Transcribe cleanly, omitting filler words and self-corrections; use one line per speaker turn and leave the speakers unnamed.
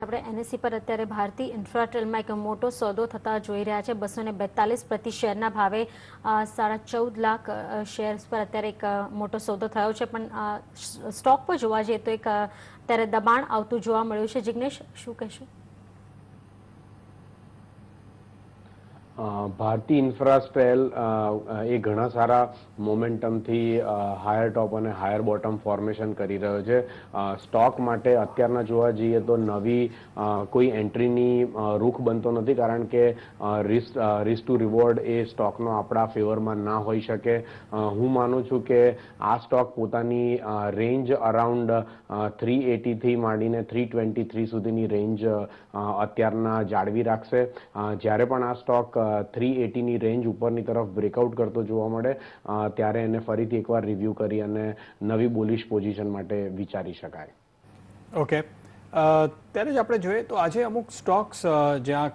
આપણે એનએસસી પર અત્યારે ભારતીય ઇન્ફ્રાટેલમાં એક મોટો સોદો થતા જોઈ રહ્યા છે। 242 પ્રતિ શેરના ભાવે 14.5 લાખ શેર્સ પર અત્યારે એક મોટો સોદો થયો છે। પણ સ્ટોક પર જોવા જઈએ તો એક અત્યારે દબાણ આવતું જોવા મળ્યું છે। જિગ્નેશ, શું કહેશો?
ભારતી ઇન્ફ્રાસ્ટ્રેલ એ ઘણા સારા મોમેન્ટમથી હાયર ટોપ અને હાયર બોટમ ફોર્મેશન કરી રહ્યો છે। સ્ટોક માટે અત્યારના જોવા જઈએ તો નવી કોઈ એન્ટ્રીની રૂખ બનતો નથી, કારણ કે રિસ્ક ટુ રિવોર્ડ એ સ્ટોકનો આપણા ફેવરમાં ના હોઈ શકે। હું માનું છું કે આ સ્ટોક પોતાની રેન્જ અરાઉન્ડ 380થી માંડીને 323 સુધીની રેન્જ અત્યારના જાળવી રાખશે। જ્યારે પણ આ સ્ટોક 380ની રેન્જ ઉપરની તરફ બ્રેકઆઉટ કરતો જોવા મળે ત્યારે એને ફરીથી એકવાર રિવ્યૂ કરી અને નવી બુલિશ પોઝિશન માટે વિચારી શકાય।
ઓકે, ત્યારે જ આપણે જોઈએ તો આજે અમુક સ્ટોક્સ જ્યાં